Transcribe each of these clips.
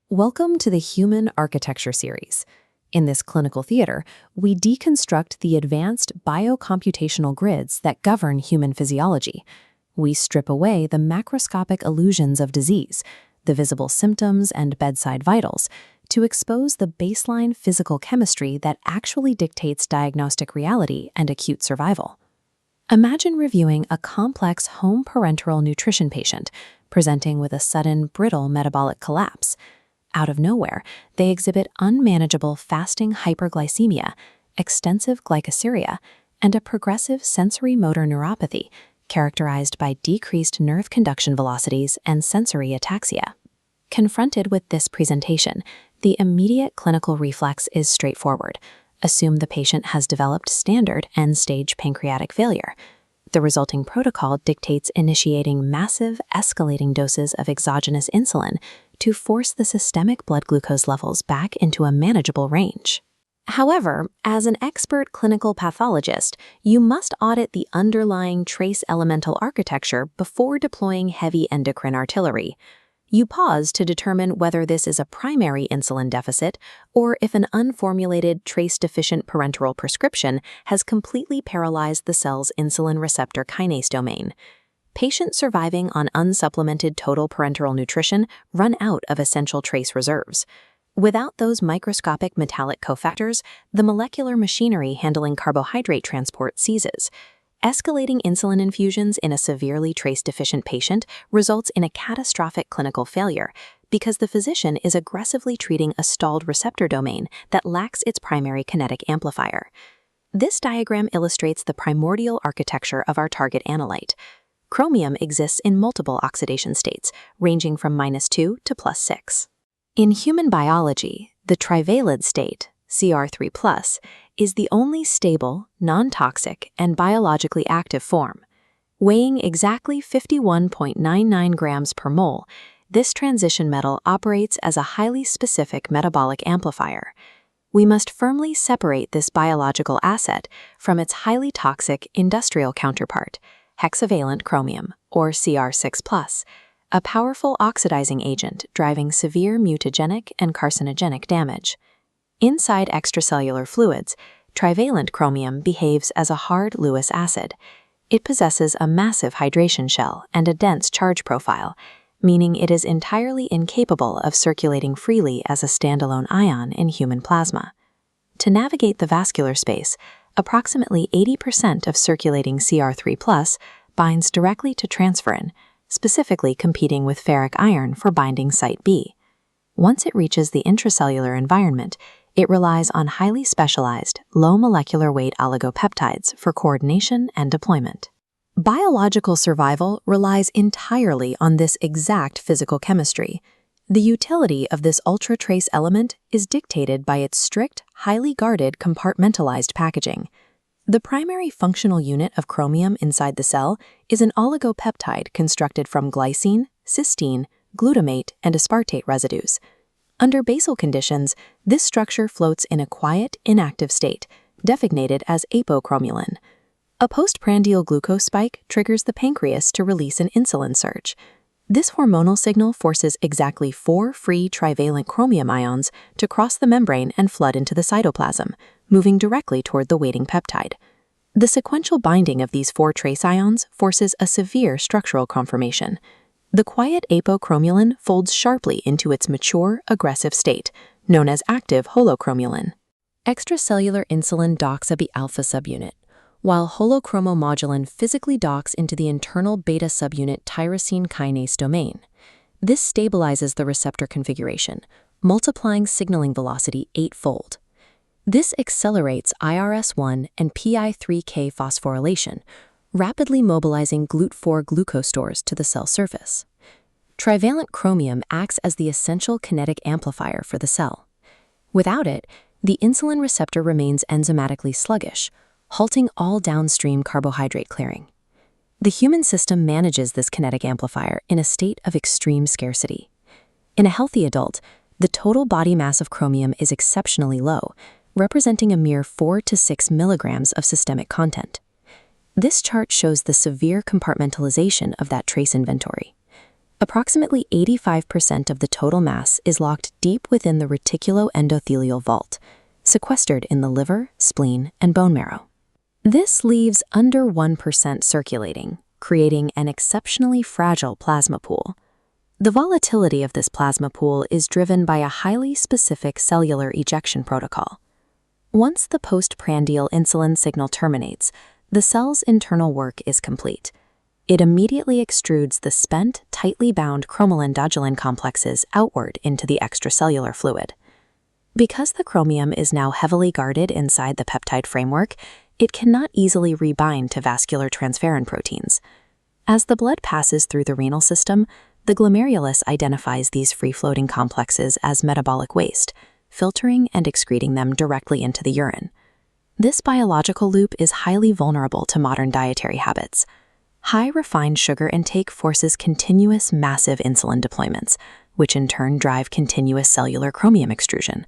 Welcome to the Human Architecture series. In this clinical theater, we deconstruct the advanced biocomputational grids that govern human physiology. We strip away the macroscopic illusions of disease, the visible symptoms and bedside vitals, to expose the baseline physical chemistry that actually dictates diagnostic reality and acute survival. Imagine reviewing a complex home parenteral nutrition patient presenting with a sudden brittle metabolic collapse. Out of nowhere, they exhibit unmanageable fasting hyperglycemia, extensive glycosuria, and a progressive sensory motor neuropathy characterized by decreased nerve conduction velocities and sensory ataxia. Confronted with this presentation, the immediate clinical reflex is straightforward. Assume the patient has developed standard end-stage pancreatic failure. The resulting protocol dictates initiating massive, escalating doses of exogenous insulin to force the systemic blood glucose levels back into a manageable range. However, as an expert clinical pathologist, you must audit the underlying trace elemental architecture before deploying heavy endocrine artillery. You pause to determine whether this is a primary insulin deficit or if an unformulated trace-deficient parenteral prescription has completely paralyzed the cell's insulin receptor kinase domain. Patients surviving on unsupplemented total parenteral nutrition run out of essential trace reserves. Without those microscopic metallic cofactors, the molecular machinery handling carbohydrate transport seizes. Escalating insulin infusions in a severely trace-deficient patient results in a catastrophic clinical failure because the physician is aggressively treating a stalled receptor domain that lacks its primary kinetic amplifier. This diagram illustrates the primordial architecture of our target analyte. Chromium exists in multiple oxidation states, ranging from -2 to +6. In human biology, the trivalent state, Cr3+, is the only stable, non-toxic, and biologically active form. Weighing exactly 51.99 grams per mole, this transition metal operates as a highly specific metabolic amplifier. We must firmly separate this biological asset from its highly toxic industrial counterpart, hexavalent chromium, or Cr6+, a powerful oxidizing agent driving severe mutagenic and carcinogenic damage. Inside extracellular fluids, trivalent chromium behaves as a hard Lewis acid. It possesses a massive hydration shell and a dense charge profile, meaning it is entirely incapable of circulating freely as a standalone ion in human plasma. To navigate the vascular space, approximately 80% of circulating Cr3+ binds directly to transferrin, specifically competing with ferric iron for binding site B. Once it reaches the intracellular environment, it relies on highly specialized, low molecular weight oligopeptides for coordination and deployment. Biological survival relies entirely on this exact physical chemistry. The utility of this ultra-trace element is dictated by its strict, highly guarded compartmentalized packaging. The primary functional unit of chromium inside the cell is an oligopeptide constructed from glycine, cysteine, glutamate, and aspartate residues. Under basal conditions, this structure floats in a quiet, inactive state, designated as apochromelin. A postprandial glucose spike triggers the pancreas to release an insulin surge. This hormonal signal forces exactly 4 free trivalent chromium ions to cross the membrane and flood into the cytoplasm, moving directly toward the waiting peptide. The sequential binding of these 4 trace ions forces a severe structural conformation. The quiet apochromelin folds sharply into its mature, aggressive state, known as active holochromelin. Extracellular insulin docks at the alpha subunit, while holochromomodulin physically docks into the internal beta subunit tyrosine kinase domain. This stabilizes the receptor configuration, multiplying signaling velocity 8-fold. This accelerates IRS1 and PI3K phosphorylation, rapidly mobilizing GLUT4 glucose stores to the cell surface. Trivalent chromium acts as the essential kinetic amplifier for the cell. Without it, the insulin receptor remains enzymatically sluggish, halting all downstream carbohydrate clearing. The human system manages this kinetic amplifier in a state of extreme scarcity. In a healthy adult, the total body mass of chromium is exceptionally low, representing a mere 4 to 6 milligrams of systemic content. This chart shows the severe compartmentalization of that trace inventory. Approximately 85% of the total mass is locked deep within the reticuloendothelial vault, sequestered in the liver, spleen, and bone marrow. This leaves under 1% circulating, creating an exceptionally fragile plasma pool. The volatility of this plasma pool is driven by a highly specific cellular ejection protocol. Once the postprandial insulin signal terminates, the cell's internal work is complete. It immediately extrudes the spent, tightly bound chromolandodulin complexes outward into the extracellular fluid. Because the chromium is now heavily guarded inside the peptide framework, it cannot easily rebind to vascular transferrin proteins. As the blood passes through the renal system, the glomerulus identifies these free-floating complexes as metabolic waste, filtering and excreting them directly into the urine. This biological loop is highly vulnerable to modern dietary habits. High refined sugar intake forces continuous massive insulin deployments, which in turn drive continuous cellular chromium extrusion.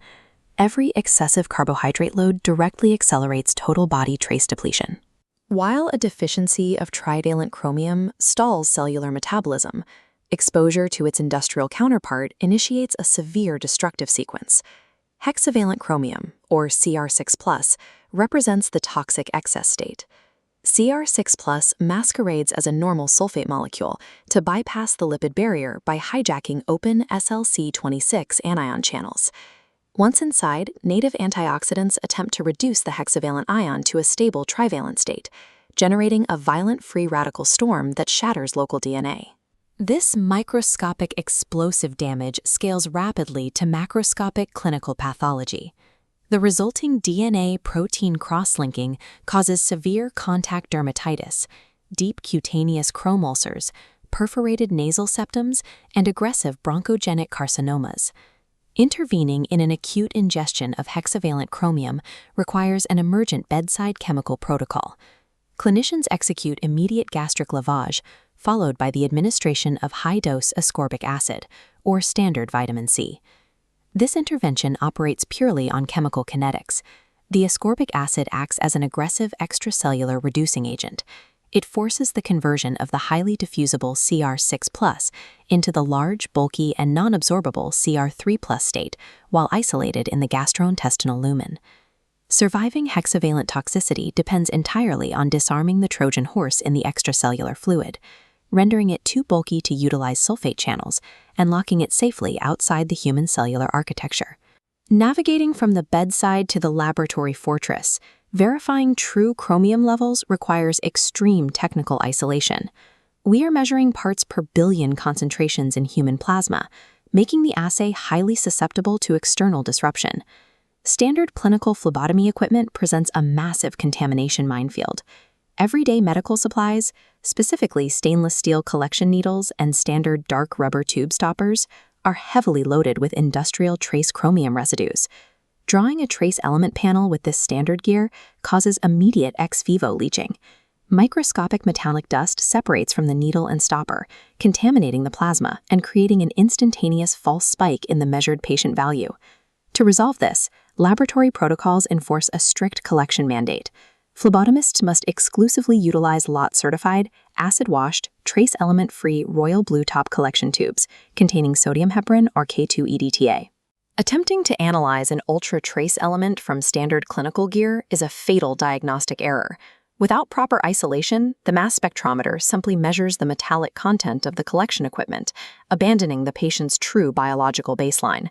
Every excessive carbohydrate load directly accelerates total body trace depletion. While a deficiency of trivalent chromium stalls cellular metabolism, exposure to its industrial counterpart initiates a severe destructive sequence. Hexavalent chromium, or CR6+, represents the toxic excess state. CR6+ masquerades as a normal sulfate molecule to bypass the lipid barrier by hijacking open SLC26 anion channels. Once inside, native antioxidants attempt to reduce the hexavalent ion to a stable trivalent state, generating a violent free radical storm that shatters local DNA. This microscopic explosive damage scales rapidly to macroscopic clinical pathology. The resulting DNA-protein cross-linking causes severe contact dermatitis, deep cutaneous Crohn ulcers, perforated nasal septums, and aggressive bronchogenic carcinomas. Intervening in an acute ingestion of hexavalent chromium requires an emergent bedside chemical protocol. Clinicians execute immediate gastric lavage, followed by the administration of high-dose ascorbic acid, or standard vitamin C. This intervention operates purely on chemical kinetics. The ascorbic acid acts as an aggressive extracellular reducing agent. It forces the conversion of the highly diffusible CR6+ into the large, bulky, and non-absorbable CR3+ state while isolated in the gastrointestinal lumen. Surviving hexavalent toxicity depends entirely on disarming the Trojan horse in the extracellular fluid, rendering it too bulky to utilize sulfate channels and locking it safely outside the human cellular architecture. Navigating from the bedside to the laboratory fortress, verifying true chromium levels requires extreme technical isolation. We are measuring parts per billion concentrations in human plasma, making the assay highly susceptible to external disruption. Standard clinical phlebotomy equipment presents a massive contamination minefield. Everyday medical supplies, specifically stainless steel collection needles and standard dark rubber tube stoppers, are heavily loaded with industrial trace chromium residues. Drawing a trace element panel with this standard gear causes immediate ex vivo leaching. Microscopic metallic dust separates from the needle and stopper, contaminating the plasma and creating an instantaneous false spike in the measured patient value. To resolve this, laboratory protocols enforce a strict collection mandate. Phlebotomists must exclusively utilize lot-certified, acid-washed, trace element-free royal blue top collection tubes containing sodium heparin or K2-EDTA. Attempting to analyze an ultra-trace element from standard clinical gear is a fatal diagnostic error. Without proper isolation, the mass spectrometer simply measures the metallic content of the collection equipment, abandoning the patient's true biological baseline.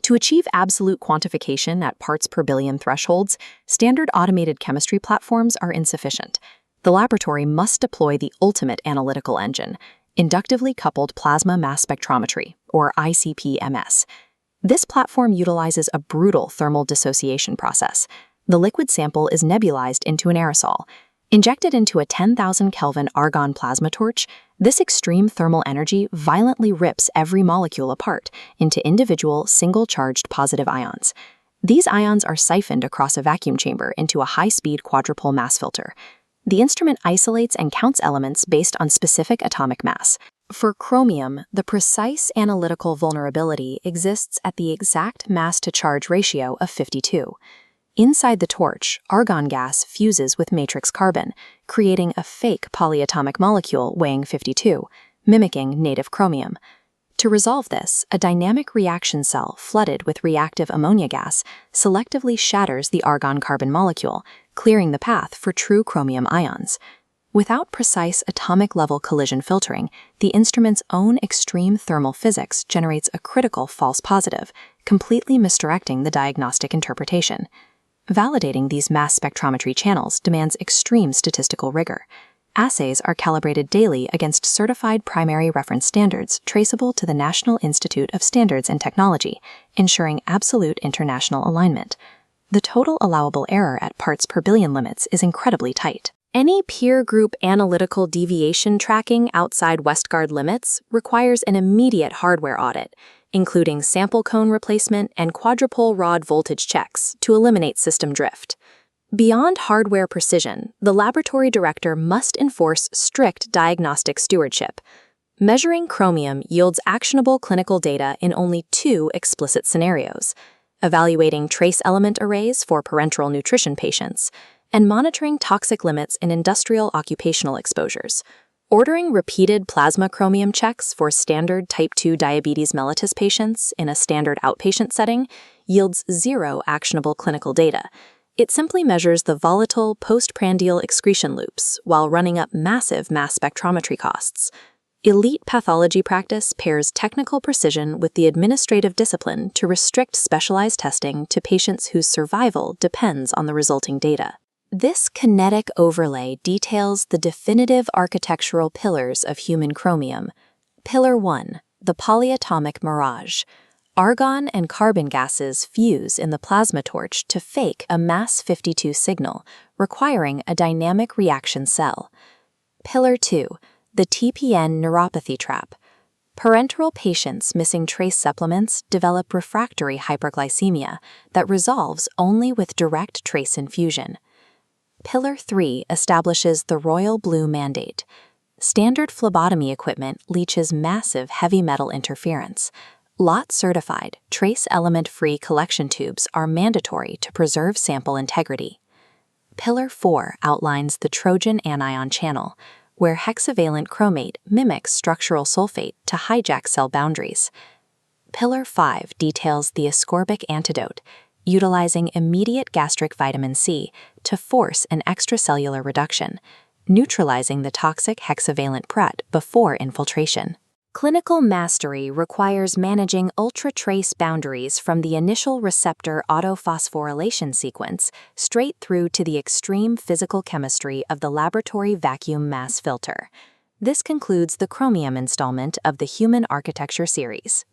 To achieve absolute quantification at parts per billion thresholds, standard automated chemistry platforms are insufficient. The laboratory must deploy the ultimate analytical engine, inductively coupled plasma mass spectrometry, or ICP-MS. This platform utilizes a brutal thermal dissociation process. The liquid sample is nebulized into an aerosol. Injected into a 10,000 Kelvin argon plasma torch, this extreme thermal energy violently rips every molecule apart into individual single-charged positive ions. These ions are siphoned across a vacuum chamber into a high-speed quadrupole mass filter. The instrument isolates and counts elements based on specific atomic mass. For chromium, the precise analytical vulnerability exists at the exact mass-to-charge ratio of 52. Inside the torch, argon gas fuses with matrix carbon, creating a fake polyatomic molecule weighing 52. mimicking native chromium. To resolve this, a dynamic reaction cell flooded with reactive ammonia gas selectively shatters the argon-carbon molecule, clearing the path for true chromium ions. Without precise atomic-level collision filtering, the instrument's own extreme thermal physics generates a critical false positive, completely misdirecting the diagnostic interpretation. Validating these mass spectrometry channels demands extreme statistical rigor. Assays are calibrated daily against certified primary reference standards traceable to the National Institute of Standards and Technology, ensuring absolute international alignment. The total allowable error at parts per billion limits is incredibly tight. Any peer group analytical deviation tracking outside Westgard limits requires an immediate hardware audit, including sample cone replacement and quadrupole rod voltage checks to eliminate system drift. Beyond hardware precision, the laboratory director must enforce strict diagnostic stewardship. Measuring chromium yields actionable clinical data in only 2 explicit scenarios: evaluating trace element arrays for parenteral nutrition patients, and monitoring toxic limits in industrial occupational exposures. Ordering repeated plasma chromium checks for standard type 2 diabetes mellitus patients in a standard outpatient setting yields 0 actionable clinical data. It simply measures the volatile postprandial excretion loops while running up massive mass spectrometry costs. Elite pathology practice pairs technical precision with the administrative discipline to restrict specialized testing to patients whose survival depends on the resulting data. This kinetic overlay details the definitive architectural pillars of human chromium. Pillar 1, the polyatomic mirage. Argon and carbon gases fuse in the plasma torch to fake a mass 52 signal, requiring a dynamic reaction cell. Pillar 2, the TPN neuropathy trap. Parenteral patients missing trace supplements develop refractory hyperglycemia that resolves only with direct trace infusion. Pillar 3 establishes the Royal Blue Mandate. Standard phlebotomy equipment leaches massive heavy metal interference. Lot-certified, trace element-free collection tubes are mandatory to preserve sample integrity. Pillar 4 outlines the Trojan anion channel, where hexavalent chromate mimics structural sulfate to hijack cell boundaries. Pillar 5 details the ascorbic antidote, utilizing immediate gastric vitamin C to force an extracellular reduction, neutralizing the toxic hexavalent PrET before infiltration. Clinical mastery requires managing ultra-trace boundaries from the initial receptor autophosphorylation sequence straight through to the extreme physical chemistry of the laboratory vacuum mass filter. This concludes the Chromium installment of the Human Architecture series.